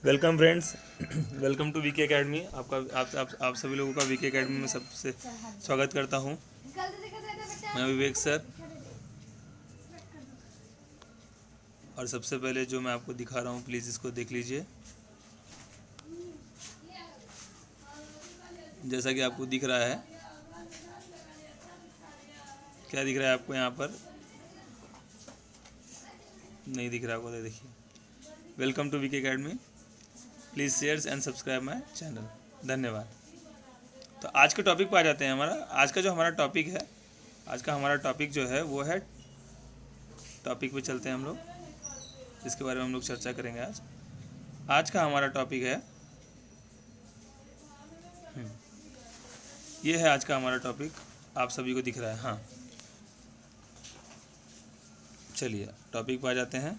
Welcome friends. Welcome to VK academy. आपका आप सभी लोगों का वीके एकेडमी में सबसे स्वागत करता हूं। मैं विवेक सर। और सबसे पहले जो मैं आपको दिखा रहा हूं, प्लीज़ इसको देख लीजिए। जैसा कि आपको दिख रहा है, क्या दिख रहा है आपको यहाँ पर? नहीं दिख रहा आपको तो देखिए। Welcome to VK academy, please share and subscribe my channel. धन्यवाद। तो आज के टॉपिक पर आ जाते हैं। आज का जो हमारा टॉपिक है, आज का हमारा टॉपिक जो है वो है, टॉपिक पे चलते हैं हम लोग, इसके बारे में हम लोग चर्चा करेंगे आज। आज का हमारा टॉपिक है, ये है आज का हमारा टॉपिक। आप सभी को दिख रहा है? हाँ, चलिए टॉपिक पर आ जाते हैं।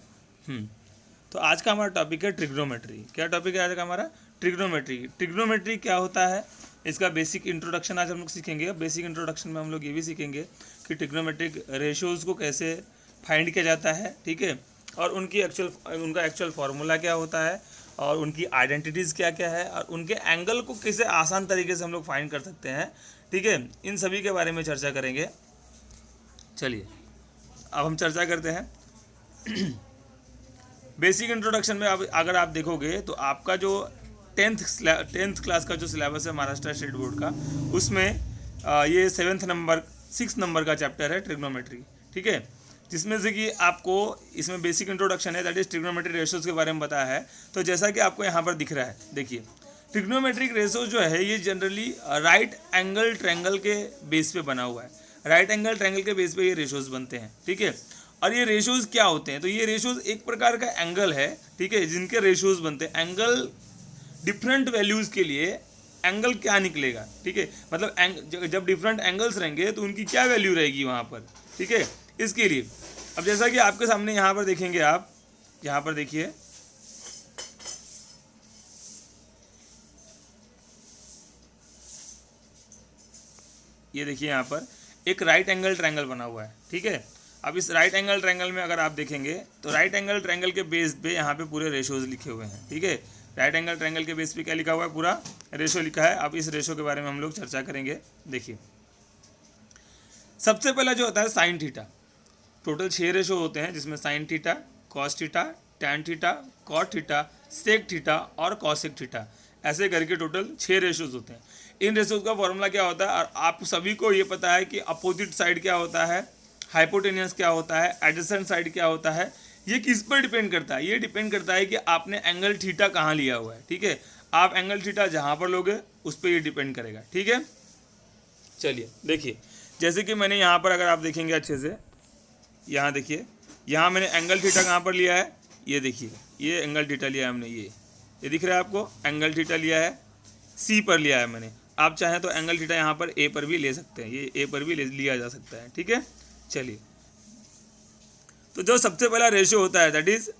तो आज का हमारा टॉपिक है ट्रिग्नोमेट्री। क्या टॉपिक है आज का हमारा? ट्रिग्नोमेट्री। ट्रिग्नोमेट्री क्या होता है, इसका बेसिक इंट्रोडक्शन आज हम लोग सीखेंगे। बेसिक इंट्रोडक्शन में हम लोग ये भी सीखेंगे कि ट्रिग्नोमेट्रिक रेशियोज़ को कैसे फाइंड किया जाता है, ठीक है, और उनका एक्चुअल फार्मूला क्या होता है, और उनकी आइडेंटिटीज़ क्या क्या है, और उनके एंगल को कैसे आसान तरीके से हम लोग फाइंड कर सकते हैं, ठीक है। इन सभी के बारे में चर्चा करेंगे। चलिए अब हम चर्चा करते हैं। बेसिक इंट्रोडक्शन में अब अगर आप देखोगे तो आपका जो टेंथ क्लास का जो सिलेबस है महाराष्ट्र स्टेट बोर्ड का, उसमें ये 6 नंबर का चैप्टर है ट्रिग्नोमेट्री, ठीक है, जिसमें से कि आपको इसमें बेसिक इंट्रोडक्शन है, दैट इज ट्रिग्नोमेट्रिक रेशियोज के बारे में बताया है। तो जैसा कि आपको यहाँ पर दिख रहा है, देखिए ट्रिग्नोमेट्रिक रेशियोज जो है ये जनरली राइट एंगल ट्रायंगल के बेस पे बना हुआ है। राइट एंगल ट्रायंगल के बेस पे ये रेशियोज बनते हैं, ठीक है। और ये रेशियोज क्या होते हैं? तो ये रेशियोज एक प्रकार का एंगल है, ठीक है, जिनके रेशियोज बनते हैं। एंगल डिफरेंट वैल्यूज़ के लिए एंगल क्या निकलेगा, ठीक है, मतलब जब डिफरेंट एंगल्स रहेंगे तो उनकी क्या वैल्यू रहेगी वहाँ पर, ठीक है। इसके लिए अब जैसा कि आपके सामने यहाँ पर देखेंगे, आप यहाँ पर देखिए, ये देखिए यहाँ पर एक राइट एंगल ट्रायंगल बना हुआ है, ठीक है। अब इस राइट एंगल ट्रायंगल में अगर आप देखेंगे तो राइट एंगल ट्रायंगल के बेस पे यहाँ पे पूरे रेशियोज लिखे हुए हैं, ठीक है। राइट एंगल ट्रायंगल के बेस पे क्या लिखा हुआ है? पूरा रेशियो लिखा है। अब इस रेशियो के बारे में हम लोग चर्चा करेंगे। देखिए सबसे पहला जो होता है साइन थीटा। टोटल 6 रेशियो होते हैं, जिसमें sine theta, cos theta, tan theta, cot theta, sec theta और कॉसेक थीटा, ऐसे करके टोटल 6 रेशियोज होते हैं। इन रेशियोज का फॉर्मूला क्या होता है, और आप सभी को ये पता है कि अपोजिट साइड क्या होता है, हाइपोटेनियस क्या होता है, एडजेसेंट साइड क्या होता है। ये किस पर डिपेंड करता है? ये डिपेंड करता है कि आपने एंगल थीटा कहाँ लिया हुआ है, ठीक है। आप एंगल थीटा जहाँ पर लोगे उस पर ये डिपेंड करेगा, ठीक है। चलिए देखिए, जैसे कि मैंने यहाँ पर अगर आप देखेंगे अच्छे से, यहाँ देखिए, यहाँ मैंने एंगल थीटा कहाँ पर लिया है, ये देखिए, ये एंगल थीटा लिया है हमने, ये दिख रहा है आपको, एंगल थीटा लिया है, सी पर लिया है मैंने। आप चाहें तो एंगल थीटा यहाँ पर ए पर भी ले सकते हैं, ये ए पर भी लिया जा सकता है, ठीक है। चलिए, तो जो सबसे पहला रेशियो होता है that is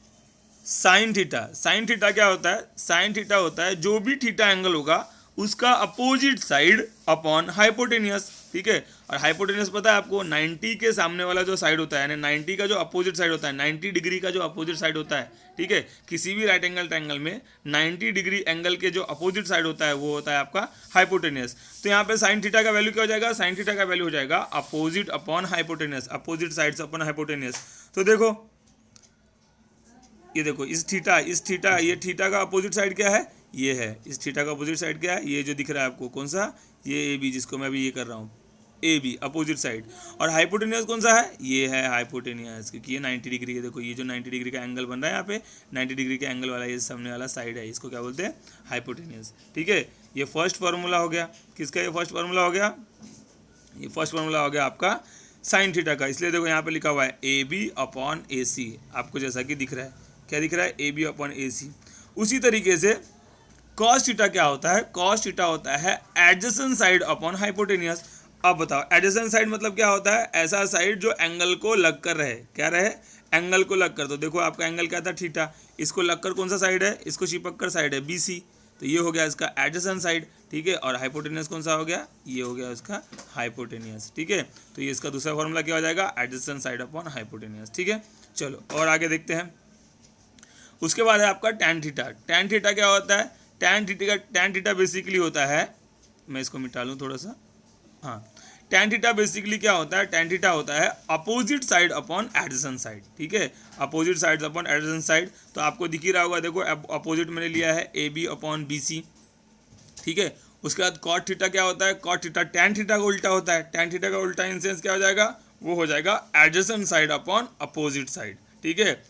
sine theta. Sine theta क्या होता है? साइन थीटा होता है जो भी थीटा एंगल होगा उसका अपोजिट साइड अपॉन हाइपोटेनियस, ठीक है। और हाइपोटेनियस पता है आपको, 90 के सामने वाला जो साइड होता है, यानी 90 का जो अपोजिट साइड होता है, 90 डिग्री का जो अपोजिट साइड होता है, ठीक है। किसी भी राइट एंगल ट्रायंगल में 90 डिग्री एंगल के जो अपोजिट साइड होता है वो होता है आपका हाइपोटेनियस। तो यहाँ पे साइन थीटा का वैल्यू क्या हो जाएगा? साइन थीटा का वैल्यू हो जाएगा opposite upon hypotenuse, opposite sides upon hypotenuse. तो देखो, ये देखो, इस थीटा ये थीटा का अपोजिट साइड क्या है? ये है। इस थीटा का अपोजिट साइड क्या है? ये जो दिख रहा है आपको, कौन सा? ये ए बी, जिसको मैं अभी ये कर रहा हूँ, ए बी अपोजिट साइड। और हाइपोटेनियस कौन सा है? ये है हाइपोटेनियस, क्योंकि ये 90 डिग्री है। देखो ये जो 90 डिग्री का एंगल बन रहा है यहाँ पे, 90 डिग्री के एंगल वाला ये सामने वाला साइड है, इसको क्या बोलते हैं? हाइपोटेनियस, ठीक है। ये फर्स्ट फार्मूला हो गया। किसका ये फर्स्ट फार्मूला हो गया? ये फर्स्ट फार्मूला हो गया आपका साइन थीटा का। इसलिए देखो यहाँ पे लिखा हुआ है ए बी अपॉन ए सी, आपको जैसा कि दिख रहा है। क्या दिख रहा है? ए बी अपॉन ए सी। उसी तरीके से कॉस थीटा क्या होता है? कॉस थीटा होता है एडजेसेंट साइड अपॉन हाइपोटेनियस। अब बताओ, एडजेसेंट साइड मतलब क्या होता है? ऐसा साइड जो एंगल को लग कर रहे। क्या रहे? एंगल को लग कर। तो देखो आपका एंगल क्या था? थीटा। इसको लग कर कौन सा साइड है? इसको चिपक कर साइड है बी सी। तो ये हो गया इसका एडजेसेंट साइड, ठीक है। और हाइपोटेनियस कौन सा हो गया? ये हो गया इसका हाइपोटेनियस, ठीक है। तो ये इसका दूसरा फॉर्मूला क्या हो जाएगा? एडजेसेंट साइड अपॉन हाइपोटेनियस, ठीक है। चलो और आगे देखते हैं। उसके बाद है आपका टैन थीटा। टैन थीटा क्या होता है? टैन थीटा बेसिकली होता है, मैं इसको मिटा लूँ थोड़ा सा, हाँ, टैन थीटा बेसिकली क्या होता है? टैन थीटा होता है opposite side upon adjacent side, ठीक है, opposite side upon adjacent side. तो आपको दिख ही रहा होगा, देखो अपोजिट मैंने लिया है A B upon B C, ठीक है। उसके बाद कॉट थीटा क्या होता है? कॉट थीटा टैन थीटा का उल्टा होता है। टैन थीटा का उल्टा इन सेंस क्या हो जाएगा? वो हो जाएगा adjacent side upon opposite side, ठीक है।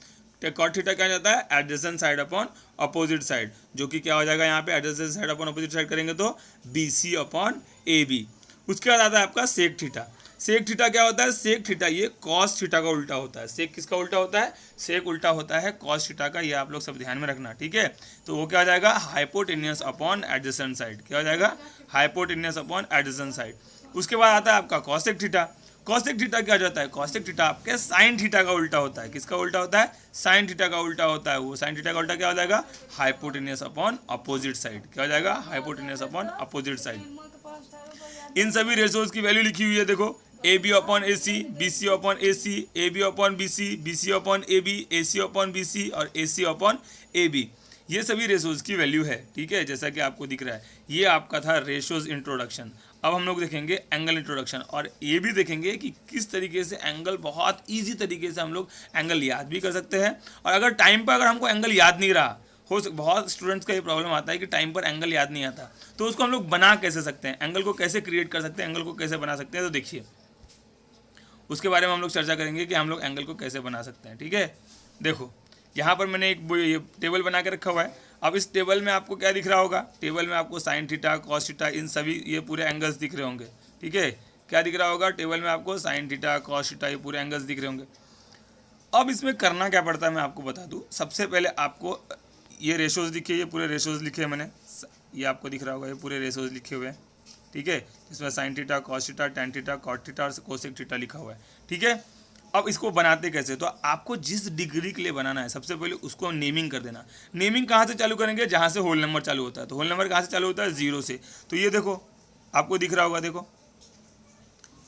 कॉट थीटा क्या जाता है? Adjacent side upon opposite side, जो कि क्या हो जाएगा यहाँ पे? Adjacent side upon opposite side करेंगे तो B C upon A B. उसके बाद आता है आपका सेक थीटा। सेक थीटा क्या होता है? सेक थीटा ये कॉस थीटा का उल्टा होता है। सेक किसका उल्टा होता है? सेक उल्टा होता है कॉस थीटा का, ये आप लोग सब ध्यान में रखना, ठीक है। तो वो क्या हो जाएगा? Hypotenuse upon adjacent side. क्या हो जाएगा? Hypotenuse upon adjacent side. उसके बाद आता है आपका कॉसेक थीटा। कॉसेक थीटा क्या जाता है? कॉसेक थीटा आपके साइन थीटा का उल्टा होता है। किसका उल्टा होता है? साइन थीटा का उल्टा होता है। वो साइन थीटा का उल्टा क्या हो जाएगा? Hypotenuse upon opposite side. क्या हो जाएगा? Hypotenuse upon opposite side. इन सभी रेशोज की वैल्यू लिखी हुई है, देखो, A B upon A C, B C upon A C, A B upon B C, B C upon A B, A C upon B C और A C upon A B. ये सभी ratios value value है, ठीक है, जैसा कि आपको दिख रहा है। ये आपका था रेशोज इंट्रोडक्शन। अब हम लोग देखेंगे एंगल इंट्रोडक्शन, और ये भी देखेंगे कि किस तरीके से एंगल बहुत ईजी तरीके से हम लोग एंगल याद भी कर सकते हैं। और अगर टाइम पर अगर हमको एंगल याद नहीं रहा, बहुत स्टूडेंट्स का ये प्रॉब्लम आता है कि टाइम पर एंगल याद नहीं आता, तो उसको हम लोग बना कैसे सकते हैं? एंगल को कैसे क्रिएट कर सकते हैं? एंगल को कैसे बना सकते हैं? तो देखिए, उसके बारे में हम लोग चर्चा करेंगे कि हम लोग एंगल को कैसे बना सकते हैं, ठीक है। देखो, यहाँ पर मैंने एक ये टेबल बना के रखा हुआ है। अब इस टेबल में आपको क्या दिख रहा होगा? टेबल में आपको साइन थीटा, कॉस थीटा, इन सभी ये पूरे एंगल्स दिख रहे होंगे, ठीक है। क्या दिख रहा होगा? टेबल में आपको साइन थीटा, कॉस थीटा, ये पूरे एंगल्स दिख रहे होंगे। अब इसमें करना क्या पड़ता है मैं आपको बता दूँ। सबसे पहले आपको ये रेशोज लिखे, ये पूरे रेशोज लिखे हैं मैंने, ये आपको दिख रहा होगा, ये पूरे रेशोज लिखे हुए हैं, ठीक है। इसमें sine theta, cos theta, tan theta, cot theta और कोसेक थीटा लिखा हुआ है, ठीक है। अब इसको बनाते कैसे? तो आपको जिस डिग्री के लिए बनाना है, सबसे पहले उसको नेमिंग कर देना। नेमिंग कहाँ से चालू करेंगे? जहाँ से होल नंबर चालू होता है। तो होल नंबर कहाँ से चालू होता है? 0 से। तो ये देखो, आपको दिख रहा होगा, देखो,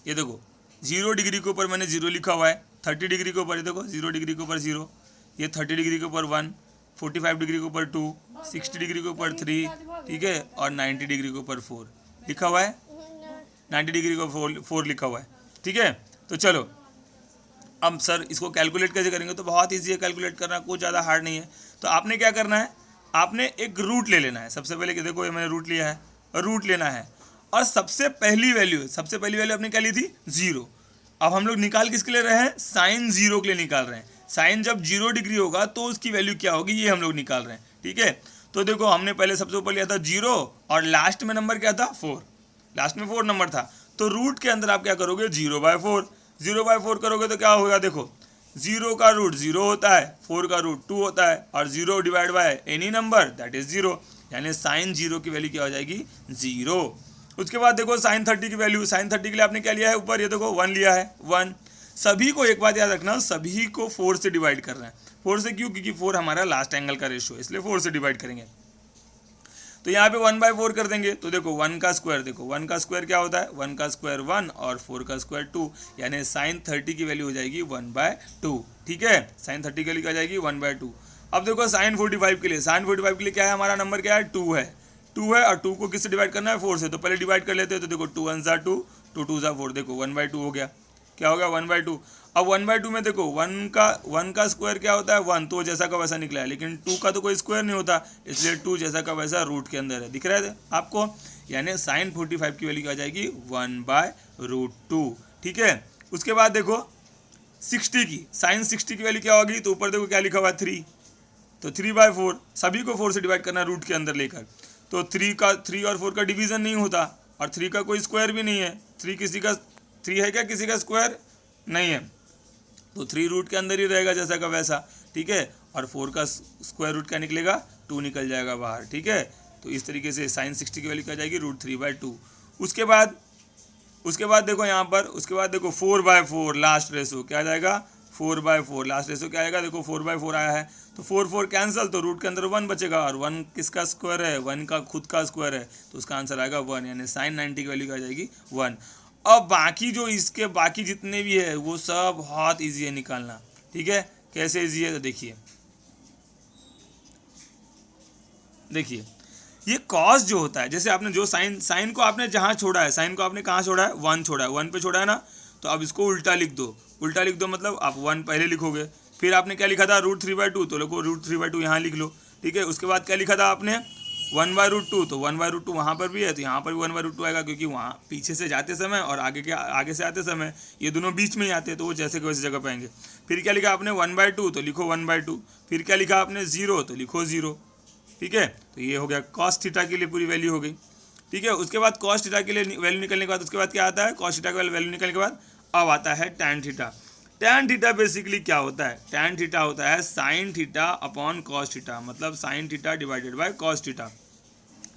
ये देखो, 0 डिग्री के ऊपर मैंने 0 लिखा हुआ है, 30 डिग्री के ऊपर देखो 0 डिग्री के ऊपर 0, ये 30 डिग्री के ऊपर 1, 45 डिग्री के ऊपर 2, 60 डिग्री के ऊपर 3, ठीक है, और 90 डिग्री के ऊपर 4 लिखा हुआ है। 90 डिग्री को 4 लिखा हुआ है, ठीक है। तो चलो, अब सर इसको कैलकुलेट कैसे करेंगे? तो बहुत ईजी है कैलकुलेट करना, कुछ ज़्यादा हार्ड नहीं है। तो आपने क्या करना है? आपने एक रूट ले लेना है। सबसे पहले कि देखो, ये मैंने रूट लिया है, रूट लेना है, और सबसे पहली वैल्यू आपने क्या ली थी? 0। अब हम लोग निकाल किसके ले रहे हैं? साइन 0 के लिए निकाल रहे हैं। साइन जब 0 डिग्री होगा तो उसकी वैल्यू क्या होगी, ये हम लोग निकाल रहे हैं, ठीक है। तो देखो, हमने पहले सबसे ऊपर लिया था 0 और लास्ट में नंबर क्या था? 4, लास्ट में 4 नंबर था। तो रूट के अंदर आप क्या करोगे? 0/4। 0/4 करोगे तो क्या होगा? देखो, 0 का रूट 0 होता है, 4 का रूट 2 होता है, और 0 divide by any number that is 0, यानी साइन 0 की वैल्यू क्या हो जाएगी? 0। उसके बाद देखो साइन 30 की वैल्यू, साइन 30 के लिए आपने क्या लिया है? ऊपर ये देखो 1 लिया है, 1। सभी को एक बात याद रखना, सभी को 4 से डिवाइड करना है। 4 से क्यों? क्योंकि 4 हमारा लास्ट एंगल का रेशियो है, इसलिए 4 से डिवाइड करेंगे। तो यहाँ पे 1/4 कर देंगे। तो देखो 1 का स्क्वायर, देखो 1 का स्क्वायर क्या होता है? 1 का स्क्वायर 1 और 4 का स्क्वायर 2, यानी साइन 30 की वैल्यू हो जाएगी 1/2, ठीक है। साइन 30 के लिए क्या जाएगी? 1/2। अब देखो साइन 45 के लिए, साइन 45 के लिए क्या है? हमारा नंबर क्या है? 2 है, 2 है, और 2 को किससे डिवाइड करना है? 4 से। तो पहले डिवाइड कर लेते हैं। तो देखो 2 1 ज़ा 2, 2 2 ज़ा 4, देखो 1/2 हो गया। क्या हो गया? 1/2। अब 1/2 में देखो 1 का स्क्वायर क्या होता है? 1, तो जैसा का वैसा निकला है, लेकिन 2 का तो कोई स्क्वायर नहीं होता, इसलिए 2 जैसा का वैसा रूट के अंदर है, दिख रहा है आपको। यानी साइन 45 की वैल्यू क्या आ जाएगी? 1/√2, ठीक है। उसके बाद देखो 60 की, साइन 60 की वैल्यू क्या होगी? तो ऊपर देखो क्या लिखा हुआ है? 3, तो 3/4, सभी को 4 से डिवाइड करना रूट के अंदर लेकर। तो 3 और 4 का डिवीजन नहीं होता, और 3 का कोई स्क्वायर भी नहीं है। 3 है क्या किसी का स्क्वायर? नहीं है, तो 3 रूट के अंदर ही रहेगा जैसा का वैसा, ठीक है। और 4 का स्क्वायर रूट क्या निकलेगा? 2 निकल जाएगा बाहर, ठीक है। तो इस तरीके से साइन 60 की वैल्यू क्या जाएगी? √3/2। उसके बाद देखो यहाँ पर, उसके बाद देखो 4/4 लास्ट रेशो क्या जाएगा? 4/4 लास्ट रेशो क्या आएगा? देखो 4/4 आया है, तो 4 कैंसिल, तो रूट के अंदर 1 बचेगा, और 1 किसका स्क्वायर है? 1 का खुद का स्क्वायर है, तो उसका आंसर आएगा 1, यानी साइन 90 की वैल्यू क्या जाएगी? 1। अब बाकी जो इसके बाकी जितने भी है वो सब बहुत ईजी है निकालना, ठीक है। कैसे ईजी है? तो देखिए, देखिए ये कॉस जो होता है, जैसे आपने जो साइन को आपने जहाँ छोड़ा है, साइन को आपने कहाँ छोड़ा है, 1 छोड़ा है, 1 पे छोड़ा है ना, तो अब इसको उल्टा लिख दो। उल्टा लिख दो मतलब आप 1 पहले लिखोगे, फिर आपने क्या लिखा था, √3/2, तो लोगों √3/2 यहाँ लिख लो, ठीक है। उसके बाद क्या लिखा था आपने, 1/√2, तो 1/√2 वहाँ पर भी है, तो यहाँ पर भी 1/√2 आएगा, क्योंकि वहाँ पीछे से जाते समय और आगे से आते समय ये दोनों बीच में ही आते हैं, तो वो जैसे कि वैसे जगह पाएंगे। फिर क्या लिखा आपने, 1/2, तो लिखो 1/2। फिर क्या लिखा आपने, 0, तो लिखो 0, ठीक है। तो ये हो गया कॉस थीटा के लिए पूरी वैल्यू हो गई, ठीक है। उसके बाद कॉस थीटा के लिए वैल्यू निकलने के बाद उसके बाद क्या आता है, कॉस थीटा का वैल्यू निकलने के बाद अब आता है tan theta. Tan theta basically क्या होता है, टैन थीटा होता है sine theta upon cos theta, मतलब sine theta divided by cos theta.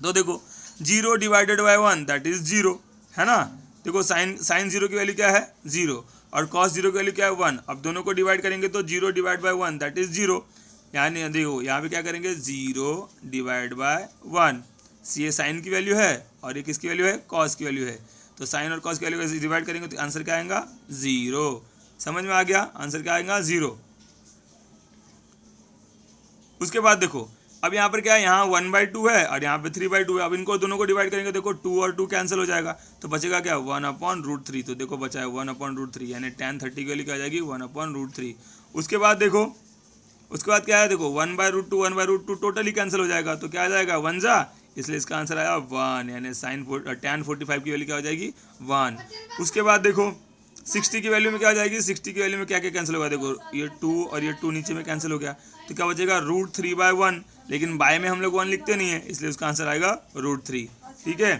तो देखो 0 डिवाइडेड बाय 1 दैट इज 0, है ना। देखो साइन 0 की वैल्यू क्या है, 0, और कॉस 0 की वैल्यू क्या है, 1। अब दोनों को डिवाइड करेंगे तो 0 डिवाइड बाय 1 दैट इज 0, यानी देखो यहाँ पे क्या करेंगे, 0 डिवाइड बाय 1, ये साइन की वैल्यू है और ये किसकी वैल्यू है, कॉस की वैल्यू है। तो साइन और कॉस की वैल्यू डिवाइड करेंगे तो आंसर क्या आएगा, 0। समझ में आ गया, आंसर क्या आएगा, 0। उसके बाद देखो अब यहाँ पर क्या है, यहाँ 1/2 है और यहाँ पे 3/2 है। अब इनको दोनों को डिवाइड करेंगे, देखो 2 और 2 कैंसिल हो जाएगा, तो बचेगा क्या, 1/√3। तो देखो बचा है 1/√3, यानी tan 30 की वैल्यू क्या आ जाएगी, 1/√3। उसके बाद देखो उसके बाद क्या है, देखो 1/√2 1/√2 टोटली कैंसिल हो जाएगा, तो क्या आ जाएगा, 1 जा, इसलिए इसका आंसर आया 1, यानी tan 45 की वैल्यू क्या हो जाएगी, 1। उसके बाद देखो 60 की वैल्यू में क्या हो जाएगी, 60 की वैल्यू में क्या क्या कैंसिल होगा, देखो ये 2 और ये 2 नीचे में कैंसिल हो गया, तो क्या बचेगा, √3/1। लेकिन बाय में हम लोग 1 लिखते नहीं है, इसलिए उसका आंसर आएगा √3, ठीक है।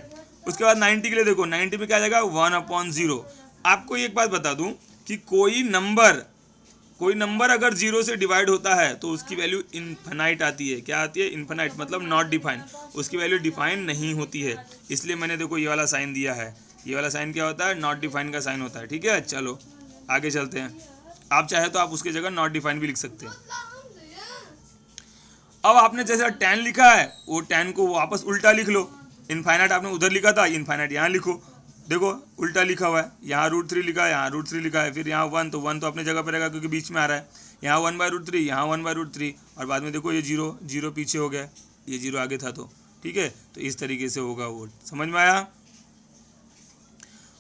उसके बाद 90 के लिए देखो 90 में क्या आ जाएगा, 1/0। आपको एक बात बता दूं कि कोई नंबर अगर 0 से डिवाइड होता है तो उसकी वैल्यू इनफाइनाइट आती है। क्या आती है, इनफाइनाइट, मतलब नॉट डिफाइन, उसकी वैल्यू डिफाइन नहीं होती है। इसलिए मैंने देखो ये वाला साइन दिया है, ये वाला साइन क्या होता है, नॉट डिफाइन का साइन होता है, ठीक है। चलो आगे चलते हैं, आप चाहे तो आप उसकी जगह नॉट डिफाइन भी लिख सकते हैं। अब आपने जैसे tan लिखा है, वो tan को वापस उल्टा लिख लो, इनफाइनाइट आपने उधर लिखा था, इनफाइनाइट यहाँ लिखो, देखो उल्टा लिखा हुआ है, यहाँ √3 लिखा है, यहाँ √3 लिखा है, फिर यहाँ 1, तो 1 तो अपनी जगह पर रहेगा क्योंकि बीच में आ रहा है, यहाँ 1/√3, यहाँ 1/√3, और बाद में देखो ये 0 पीछे हो गया, ये 0 आगे था, तो ठीक है। तो इस तरीके से होगा वो, समझ में आया।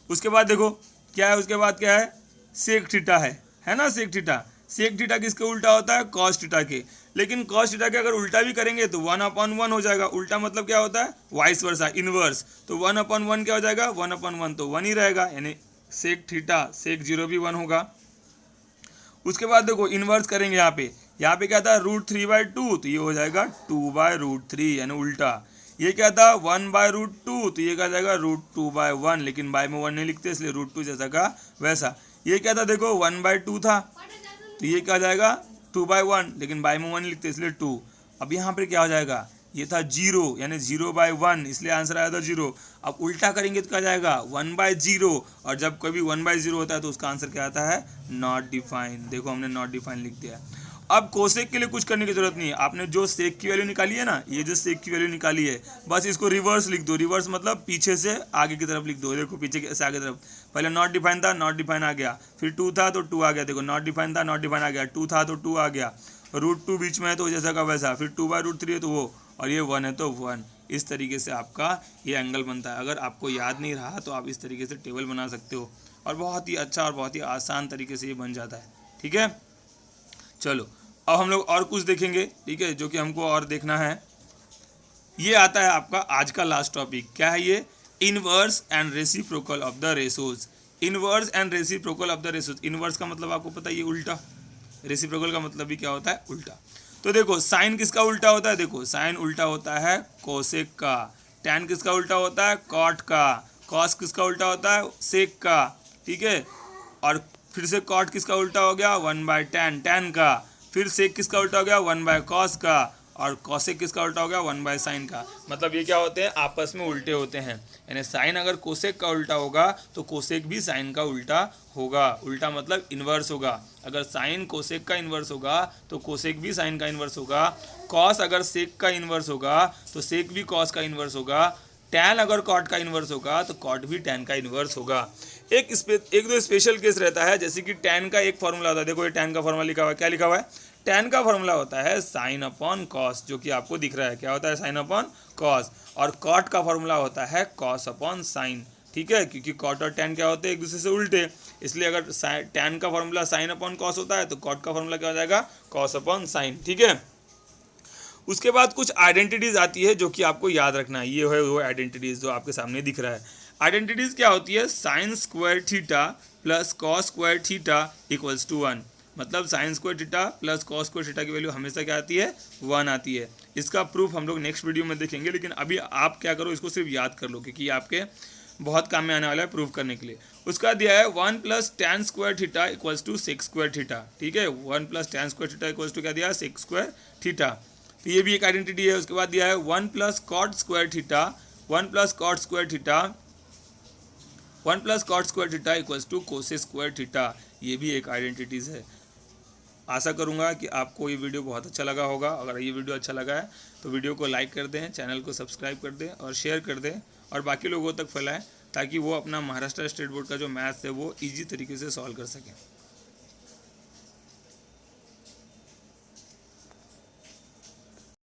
उसके बाद देखो क्या है, उसके बाद क्या है, सेक थीटा है ना, सेक थीटा किसके उल्टा होता है, कॉस थीटा के। लेकिन कॉस थीटा के अगर उल्टा भी करेंगे तो 1/1 हो जाएगा। उल्टा मतलब क्या होता है, वाइस वर्सा, इनवर्स। तो 1/1 क्या हो जाएगा, 1/1 तो 1 ही रहेगा, यानी सेक थीटा सेक 0 भी 1 होगा। उसके बाद देखो इनवर्स करेंगे, यहाँ पे क्या था, √3/2, तो ये हो जाएगा 2/√3, यानी उल्टा। ये क्या था, 1/√2, तो ये क्या जाएगा, √2/1, लेकिन बाय में 1 नहीं लिखते, इसलिए √2 जैसा का वैसा। ये क्या था, देखो 1/2 था, तो ये क्या जाएगा, 2/1, लेकिन बाय में 1 लिखते इसलिए 2। अब यहाँ पर क्या हो जाएगा, ये था 0, यानी 0/1, इसलिए आंसर आया था 0। अब उल्टा करेंगे तो क्या जाएगा, 1/0, और जब कभी 1/0 होता है तो उसका आंसर क्या आता है, नॉट डिफाइन। देखो हमने नॉट डिफाइन लिख दिया। अब कोसेक के लिए कुछ करने की जरूरत नहीं है, आपने जो सेक की वैल्यू निकाली है ना, ये जो सेक की वैल्यू निकाली है, बस इसको रिवर्स लिख दो। रिवर्स मतलब पीछे से आगे की तरफ लिख दो, देखो पीछे से आगे तरफ। पहले नॉट डिफाइन था, नॉट डिफाइन आ गया, फिर 2 था तो 2 आ गया, देखो नॉट डिफाइन था, नॉट डिफाइन आ गया, 2 था तो 2 आ गया, √2 बीच में है तो जैसा का वैसा, फिर 2/√3 है तो वो, और ये 1 है तो 1। इस तरीके से आपका ये एंगल बनता है। अगर आपको याद नहीं रहा तो आप इस तरीके से टेबल बना सकते हो, और बहुत ही अच्छा और बहुत ही आसान तरीके से ये बन जाता है, ठीक है। चलो अब हम लोग और कुछ देखेंगे, ठीक है, जो कि हमको और देखना है। ये आता है आपका आज का लास्ट टॉपिक, क्या है ये, inverse and reciprocal of the ratios. Inverse and reciprocal of the ratios. Inverse का मतलब आपको पता है, ये उल्टा। रेसिप्रोकल का मतलब भी क्या होता है, उल्टा। तो देखो साइन किसका उल्टा होता है, देखो साइन उल्टा होता है कोसेक का, टैन किसका उल्टा होता है, कॉट का, कॉस किसका उल्टा होता है, सेक का, ठीक है। और फिर से कॉट किसका उल्टा हो गया, 1/tan, टैन का। फिर सेक किसका उल्टा हो गया, 1/cos का, और कॉसेक किसका उल्टा हो गया, 1/sin का। मतलब ये क्या होते हैं, आपस में उल्टे होते हैं। यानी साइन अगर कोसेक का उल्टा होगा तो कोसेक भी साइन का उल्टा होगा। उल्टा मतलब इन्वर्स होगा। अगर साइन कोसेक का इन्वर्स होगा तो कोसेक भी साइन का इन्वर्स होगा। कॉस अगर सेक का इन्वर्स होगा तो सेक भी कॉस का इन्वर्स होगा। टैन अगर कॉट का इन्वर्स होगा तो कॉट भी टैन का इन्वर्स होगा। एक दो स्पेशल केस रहता है, जैसे कि टैन का एक फॉर्मूला होता है। देखो ये टैन का फॉर्मूला लिखा हुआ है, क्या लिखा हुआ है, tan का फॉर्मूला होता है साइन अपॉन कॉस, जो कि आपको दिख रहा है, क्या होता है साइन अपॉन कॉस। और कॉट का फॉर्मूला होता है कॉस अपॉन साइन, ठीक है, क्योंकि कॉट और tan क्या होते हैं एक दूसरे से उल्टे, इसलिए अगर tan का फॉर्मूला साइन अपॉन कॉस होता है तो कॉट का फॉर्मूला क्या हो जाएगा कॉस अपॉन साइन, ठीक है। उसके बाद कुछ आइडेंटिटीज आती है जो कि आपको याद रखना है, ये है वो आइडेंटिटीज जो आपके सामने दिख रहा है। आइडेंटिटीज क्या होती है, sine square theta plus cos square theta equals to 1, मतलब sine square theta plus cos square theta की वैल्यू हमेशा क्या आती है 1 आती है। इसका प्रूफ हम लोग नेक्स्ट वीडियो में देखेंगे, लेकिन अभी आप क्या करो, इसको सिर्फ याद कर लो क्योंकि आपके बहुत काम में आने वाला है प्रूव करने के लिए। उसका दिया है 1 plus tan square theta equals to 6 square theta, ठीक है, 1 plus tan square theta equals to क्या दिया 6 स्क्वायर थीटा, तो ये भी एक आइडेंटिटी है। उसके बाद दिया है 1 plus cot square theta, 1 plus cot square theta, 1 plus cot square theta equals to cosec square theta, ये भी एक आइडेंटिटीज है। आशा करूंगा कि आपको ये वीडियो बहुत अच्छा लगा होगा। अगर ये वीडियो अच्छा लगा है तो वीडियो को लाइक कर दें, चैनल को सब्सक्राइब कर दें और शेयर कर दें और बाकी लोगों तक फैलाएं, ताकि वो अपना महाराष्ट्र स्टेट बोर्ड का जो मैथ्स है वो ईजी तरीके से सॉल्व कर सकें।